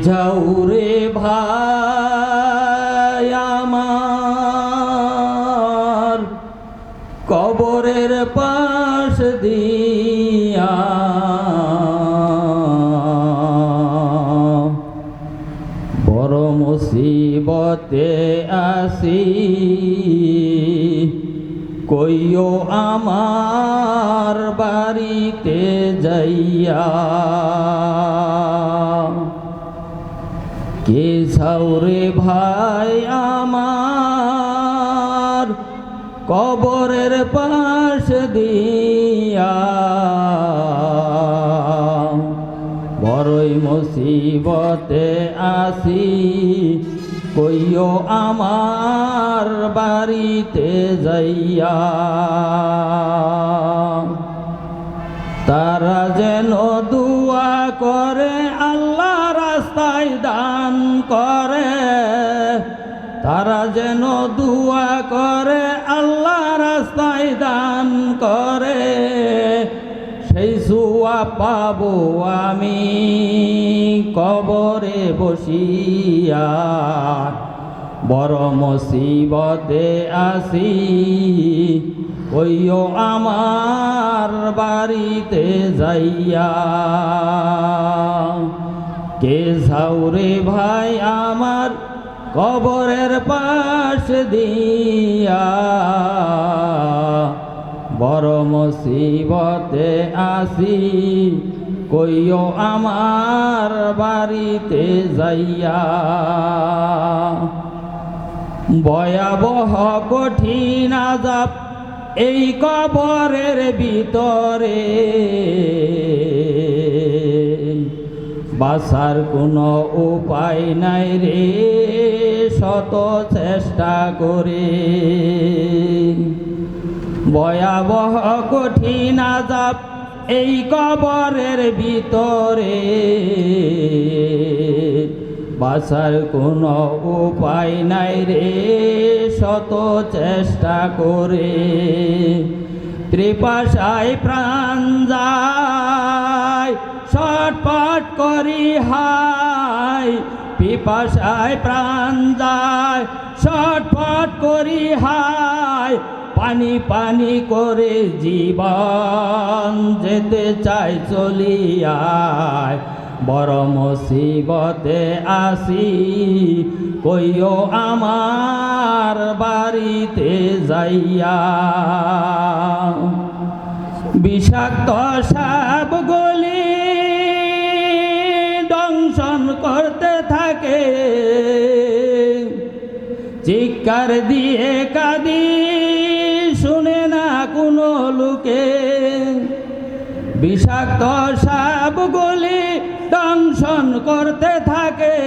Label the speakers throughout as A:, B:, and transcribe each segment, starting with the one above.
A: যাওরে ভাই আমার কবরের পাশ দিয়া বড় মুসিবতে আসি কইও আমার বাড়িতে যাইয়া কে ছাউরে ভাই আমার কবরের পাশ দিয়া বড়ই মুসিবতে আসি কইও আমার বাড়িতে যাইয়া তারা যেন দুয়া করে আল্লাহ রাস্তায় দান করে তারা যেন দুয়া করে আল্লাহ রাস্তায় দান করে সেই সুয়া পাবো আমি কবরে বসিয়া বড় মুসিবতে আসি কইও আমার বাড়িতে যাইয়া কে ছাউরে ভাই আমার কবরের পাশ দিয়া বড় মুসিবতে আসি কইও আমার বাড়িতে যাইয়া ভয়াবহ কঠিন আযাব এই কবরের ভিতরে বাঁচার কোনো উপায় নাই রে শত চেষ্টা করে ভয়াবহ কঠিন আযাব এই কবরের ভিতরে বাঁচার কোনো উপায় নাই রে শত চেষ্টা করে ত্রিপাশায় প্রাণ যায় ছটফট করি হায় পিপাসায় প্রাণ যায় ছটফট করি হায় পানি পানি করে জীবন যেতে চাই চলিয়ায় বড় মুসিবতে আসি কইও আমার বাড়িতে যাইয়া বিষাক্ত সাপগুলি দংশন করতে থাকে চিৎকার দিয়ে কাঁদি শুনে না কোনো লোকে বিষাক্ত সাপগুলি দংশন করতে থাকে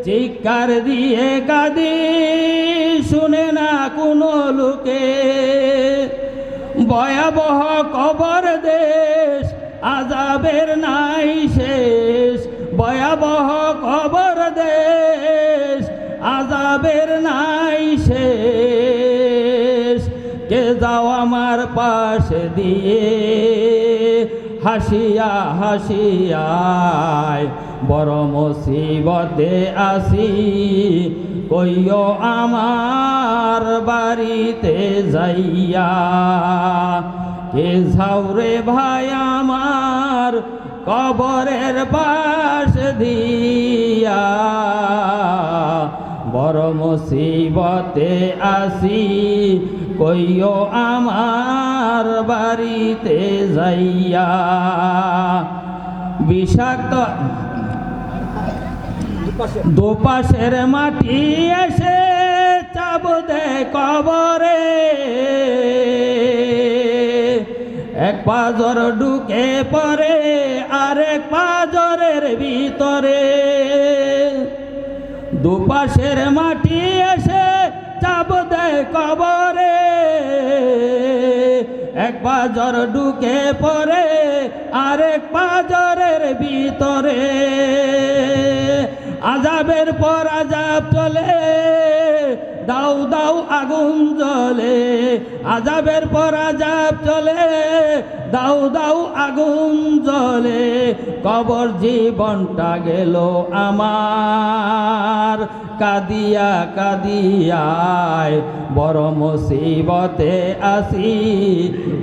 A: চিৎকার দিয়ে কাঁদি শুনে না কোনো লোকে ভয়াবহ কবর দেশ আযাবের নাই শেষ ভয়াবহ কবর দেশ আযাবের নাই শেষ কে যাও আমার পাশে দিয়ে হাসিয়া হাসিয়ায় বড় মুসিবতে আসি কইও আমার বাড়িতে যাইয়া কে ছাউরে ভাই আমার কবরের পাশ দিয়া বড় মুসিবতে আসি কইও আমার বাড়িতে যাইয়া বিষাক্ত দুপাশের মাটি এসে চাপ দে কবরে এক পাজর ঢুকে পড়ে আরেক পাজরের ভিতরে দুপাশের মাটি এসে চাপ দেয় কবরে এক পাজর ঢুকে পড়ে আরেক পাজরের ভিতরে আযাবের পর আযাব চলে দাও দাও আগুন জ্বলে, আজাবের পর আজাব চলে, দাও দাও আগুন জ্বলে, কবর জীবনটা গেল আমার, কাদিয়া কাদিয়ায় বড় মুসিবতে আসি,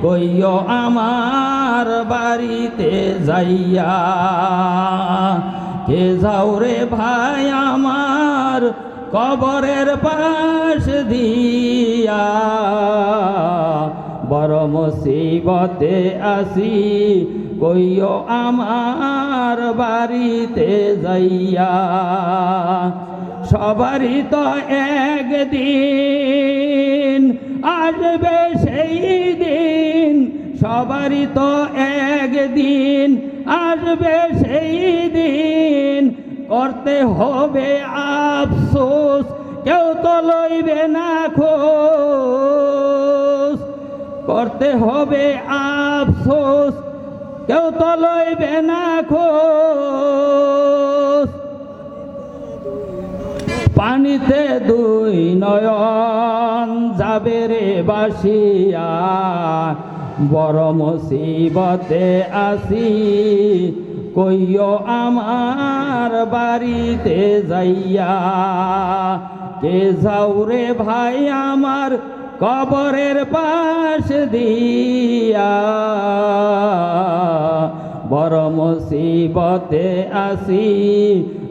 A: কইও আমার বাড়িতে যাইয়া, কে যাও রে ভাই আমার কবরের পাশ দিয়া, বড় মুসিবতে আসি, কইও আমার বাড়িতে যাইয়া। সবারই তো একদিন আসবে সেই দিন, সবারই তো একদিন আসবে সেই দিন, করতে হবে আফসোস কেউ তো লইবে না খোঁজ, করতে হবে আফসোস কেউ তো লইবে না খোঁজ। পানিতে দুই নয়ন যাবে রে বাসিয়া, বড় মুসিবতে আসি, কইও আমার বাড়িতে যাইয়া, কে যাও রে ভাই আমার কবরের পাশ দিয়া, বড় মুসিবতে আসি,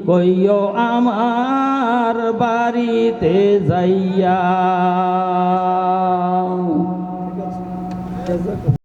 A: কইও আমার বাড়িতে যাইয়া।